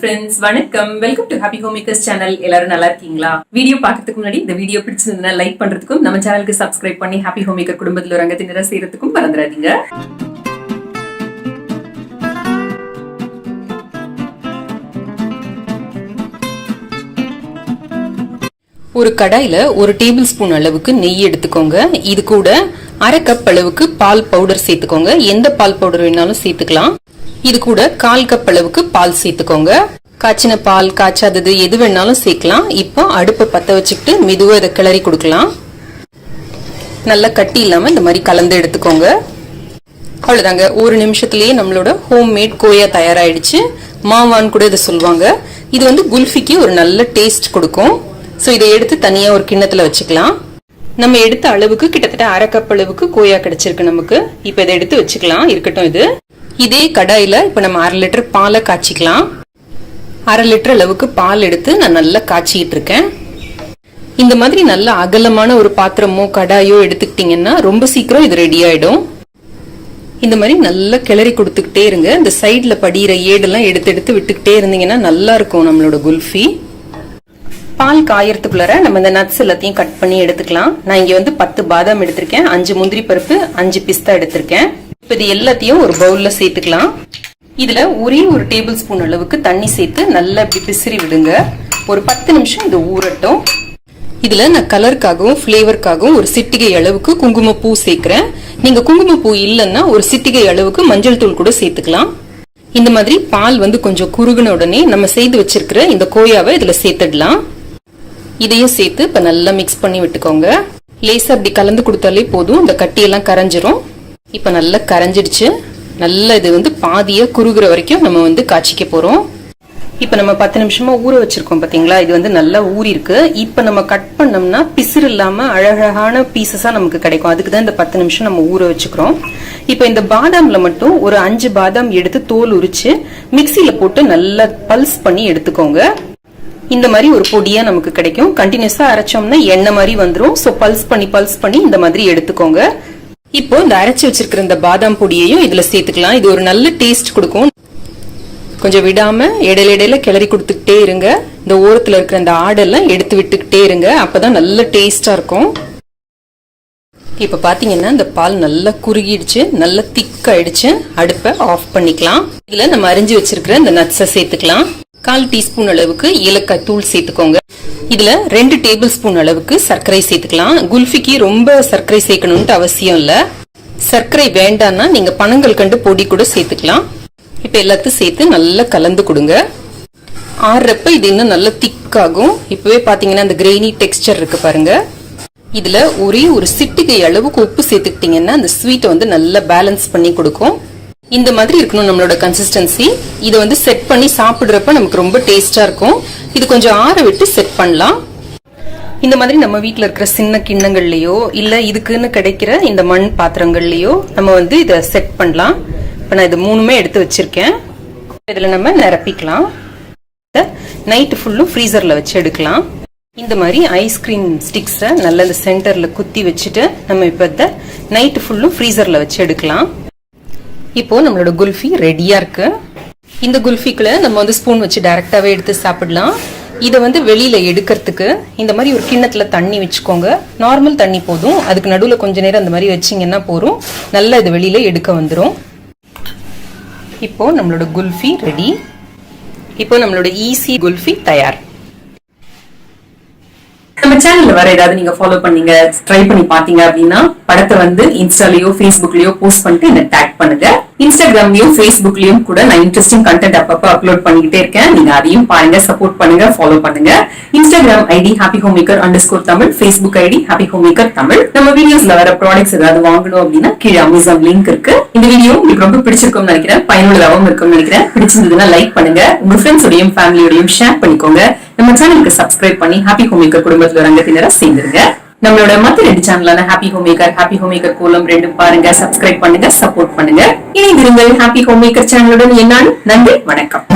friends, வணக்கம். Welcome to happy home makers channel. எல்லாரும் நல்லா இருக்கீங்களா? வீடியோ பார்க்கிறதுக்கு முன்னாடி இந்த வீடியோ பிடிச்சிருந்தா லைக் பண்றதுக்கும் நம்ம சேனலுக்கு சப்ஸ்கிரைப் பண்ணி ஹாப்பி ஹோம் மேக்கர் குடும்பத்துல ஒரு அங்கத்தினரா சேர்றதுக்கும் மறந்துடாதீங்க. ஒரு கடாயில ஒரு டேபிள் ஸ்பூன் அளவுக்கு நெய் எடுத்துக்கோங்க. இது கூட அரை கப் அளவுக்கு பால் பவுடர் சேர்த்துக்கோங்க. எந்த பால் பவுடர் வேணாலும் சேர்த்துக்கலாம். இது கூட 1/4 கப் அளவுக்கு பால் சேர்த்துக்கோங்க. காய்ச்சின பால், காய்ச்சாதது எது வேணாலும் சேர்க்கலாம். இப்போ அடுப்பை பத்த வச்சுக்கிட்டு மெதுவா இதை கிளறி கொடுக்கலாம். நல்லா கட்டி இல்லாம இந்த மாதிரி கலந்து எடுத்துக்கோங்க. அவ்வளவுதாங்க, ஒரு நிமிஷத்துலயே நம்மளோட ஹோம் மேட் கோயா தயாராயிடுச்சு. மாவான்னு கூட இதை சொல்லுவாங்க. இது வந்து குல்ஃபிக்கு ஒரு நல்ல டேஸ்ட் கொடுக்கும். சோ இதை எடுத்து தனியா ஒரு கிண்ணத்துல வச்சுக்கலாம். நம்ம எடுத்த அளவுக்கு கிட்டத்தட்ட அரை கப் அளவுக்கு கோயா கிடைச்சிருக்கு நமக்கு. இப்ப இதை எடுத்து வச்சுக்கலாம். இருக்கட்டும். இதே கடாயில இப்ப நம்ம 1/2 லிட்டர் பாலை காய்ச்சிக்கலாம். 1/2 லிட்டர் அளவுக்கு பால் எடுத்து நான் நல்லா காய்ச்சிட்டு இருக்கேன். இந்த மாதிரி நல்ல அகலமான ஒரு பாத்திரமோ கடாயோ எடுத்துக்கிட்டீங்கன்னா ரொம்ப சீக்கிரம் இது ரெடி ஆயிடும். இந்த மாதிரி நல்லா கிளறி கொடுத்துக்கிட்டே இருங்க. இந்த சைட்ல படிகிற ஏடெல்லாம் எடுத்து எடுத்து விட்டுக்கிட்டே இருந்தீங்கன்னா நல்லா இருக்கும் நம்மளோட குல்ஃபி. பால் காயறதுக்குள்ளார நம்ம இந்த நட்ஸ் எல்லாத்தையும் கட் பண்ணி எடுத்துக்கலாம். நான் இங்க வந்து 10 பாதாம் எடுத்திருக்கேன், 5 முந்திரி பருப்பு, 5 பிஸ்தா எடுத்திருக்கேன். இப்ப இது எல்லாத்தையும் ஒரு பவுல்ல சேர்த்துக்கலாம். இதுல ஒரே ஒரு டேபிள் ஸ்பூன் அளவுக்கு தண்ணி சேர்த்து நல்லா இப்படி பிசிறி விடுங்க. ஒரு 10 நிமிஷம் இது ஊறட்டும். இதுல நான் கலருக்காகவும் பிளேவருக்காகவும் ஒரு சிட்டிகை அளவுக்கு குங்குமப்பூ சேர்க்கிறேன். நீங்க குங்குமப்பூ இல்லைன்னா ஒரு சிட்டிகை அளவுக்கு மஞ்சள் தூள் கூட சேர்த்துக்கலாம். இந்த மாதிரி பால் வந்து கொஞ்சம் குறுகுன உடனே நம்ம செய்து வச்சிருக்கிற இந்த கோயாவை இதுல சேர்த்துடலாம். இதையும் சேர்த்து இப்ப நல்லா மிக்ஸ் பண்ணி விட்டுக்கோங்க. லேசா அப்படி கலந்து கொடுத்தாலே போதும், இந்த கட்டியெல்லாம் கரைஞ்சிரும். இப்ப நல்லா கரைஞ்சிடுச்சு. நல்லா இது வந்து பாதியா குறுகுற வரைக்கும் நம்ம வந்து காய்ச்சிக்க போறோம். இப்ப நம்ம 10 நிமிஷமா ஊற வச்சிருக்கோம் பாத்தீங்களா? இது வந்து நல்லா ஊறி இருக்கு. இப்ப நம்ம கட் பண்ணோம்னா பிசிறு இல்லாம அழகழகான பீசஸா நமக்கு கிடைக்கும். அதுக்குதான் இந்த 10 நிமிஷம் நம்ம ஊற வச்சுக்கிறோம். இப்ப இந்த பாதாம்ல மட்டும் ஒரு 5 பாதாம் எடுத்து தோல் உரிச்சு மிக்சியில போட்டு நல்லா பல்ஸ் பண்ணி எடுத்துக்கோங்க. இந்த மாதிரி ஒரு பொடியா நமக்கு கிடைக்கும். கண்டினியூஸா அரைச்சோம்னா எண்ணெய் மாதிரி வந்துரும். சோ பல்ஸ் பண்ணி இந்த மாதிரி எடுத்துக்கோங்க. இப்போ இந்த அரைச்சு வச்சிருக்கிற இந்த பாதாம் பொடியையும் இதுல சேர்த்துக்கலாம். இது ஒரு நல்ல டேஸ்ட் கொடுக்கும். கொஞ்சம் விடாம இடையில கிளறி கொடுத்துக்கிட்டே இருங்க. இந்த ஓரத்துல இருக்கிற இந்த ஆடெல்லாம் எடுத்து விட்டுக்கிட்டே இருங்க. அப்பதான் நல்ல டேஸ்டா இருக்கும். இப்ப பாத்தீங்கன்னா இந்த பால் நல்லா குறுகிடுச்சு, நல்லா திக் ஆயிடுச்சு. அடுப்பை ஆஃப் பண்ணிக்கலாம். இதுல நம்ம அரிஞ்சு வச்சிருக்கிற இந்த நட்ஸை சேர்த்துக்கலாம். 1/4 டீஸ்பூன் அளவுக்கு ஏலக்காய் தூள் சேர்த்துக்கோங்க. இதுல 2 டேபிள் ஸ்பூன் அளவுக்கு சர்க்கரை சேர்த்துக்கலாம். குல்ஃபிக்கு ரொம்ப சர்க்கரை சேர்க்கணும்னு அவசியம் இல்ல. சர்க்கரை வேண்டாம்னா நீங்க பனங்கல்கண்டு பொடி கூட சேர்த்துக்கலாம். இப்ப எல்லாத்தையும் சேர்த்து நல்லா கலந்து கொடுங்க. ஆறுறப்ப இது இன்னும் நல்லா திக் ஆகும். இப்பவே பாத்தீங்கன்னா இந்த கிரெயினி டெக்ஸ்டர் இருக்கு பாருங்க. இதுல ஒரே ஒரு சிட்டிகை அளவுக்கு உப்பு சேர்த்துக்கிட்டீங்கன்னா அந்த ஸ்வீட்டை வந்து நல்லா பேலன்ஸ் பண்ணி கொடுக்கும். இந்த மாதிரி இருக்கணும் நம்மளோட கன்சிஸ்டன்சி. இதை வந்து செட் பண்ணி சாப்பிடுறப்ப நமக்கு ரொம்ப டேஸ்டா இருக்கும். இது கொஞ்சம் ஆற விட்டு செட் பண்ணலாம். இந்த மாதிரி நம்ம வீட்டுல இருக்கிற சின்ன கிண்ணங்கள்லயோ இல்ல இதுக்குன்னு கிடைக்கிற இந்த மண் பாத்திரங்கள்லயோ நம்ம வந்து இதை செட் பண்ணலாம். இப்ப நான் இது 3மே எடுத்து வச்சிருக்கேன். இதுல நம்ம நிரப்பிக்கலாம். நைட் ஃபுல்லும் ஃப்ரீசர்ல வச்சு எடுக்கலாம். இந்த மாதிரி ஐஸ்கிரீம் ஸ்டிக்ஸ நல்ல இந்த சென்டர்ல குத்தி வச்சுட்டு நம்ம இப்ப இத நைட் ஃபுல்லும் ஃப்ரீசர்ல வச்சு எடுக்கலாம். இப்போ நம்மளோட குல்ஃபி ரெடியா இருக்கு. இந்த குல்ஃபிக்குள்ள நம்ம வந்து ஸ்பூன் வச்சு டைரக்டாவே எடுத்து சாப்பிடலாம். இதை வந்து வெளியில எடுக்கிறதுக்கு இந்த மாதிரி ஒரு கிண்ணத்துல தண்ணி வச்சுக்கோங்க. நார்மல் தண்ணி போதும். அதுக்கு நடுவுல கொஞ்ச நேரம் அந்த மாதிரி வச்சிங்கன்னா போதும். நல்லா இது வெளியில எடுக்க வந்துடும். இப்போ நம்மளோட குல்ஃபி ரெடி. இப்போ நம்மளோட ஈஸி குல்ஃபி தயார். நம்ம சேனல்ல வர ஏதாவது நீங்க ஃபாலோ பண்ணீங்க, ட்ரை பண்ணி பாத்தீங்க அப்படின்னா படத்தை வந்து இன்ஸ்டாலயோ ஃபேஸ்புக்லயோ போஸ்ட் பண்ணிட்டு என்ன டேக் பண்ணுங்க. இன்ஸ்டாகிராம்லயும் ஃபேஸ்புக்லயும் கூட நான் இன்ட்ரெஸ்டிங் கண்டென்ட் அப்பப்ப அப்லோட் பண்ணிக்கிட்டே இருக்கேன். நீங்க அதையும் பாருங்க, சப்போர்ட் பண்ணுங்க, ஃபாலோ பண்ணுங்க. Instagram ID happy home maker _Tamil, Facebook ID happy home maker Tamil. நம்ம வீடியோஸ்ல வர ப்ராடக்ட்ஸ் ஏதாவது வாங்கணும் அப்படின்னா கீழே அமேசான் லிங்க் இருக்கு. இந்த வீடியோ உங்களுக்கு ரொம்ப பிடிச்சிருக்கும்னு நினைக்கிறேன், பயனுள்ளதாகவும் இருக்கும்னு நினைக்கிறேன். பிடிச்சிருந்ததுன்னா லைக் பண்ணுங்க, உங்க ஃப்ரெண்ட்ஸோடையும் ஃபேமிலியோடையும் ஷேர் பண்ணிக்கோங்க. நம்ம சேனலுக்கு சப்ஸ்கிரைப் பண்ணி ஹாப்பி ஹோம் மேக்கர் குடும்பத்துல ஒரு அங்கத்தினரா சேர்ந்துருங்க. நம்மளோட மத்த 2 சேனலான ஹாப்பி ஹோம் மேக்கர் கோலம் 2 பாருங்க, சப்ஸ்கிரைப் பண்ணுங்க, சப்போர்ட் பண்ணுங்க. இணைந்திருங்கள் ஹாப்பி ஹோம் மேக்கர் சேனலுடன். என்னாலும் நன்றி, வணக்கம்.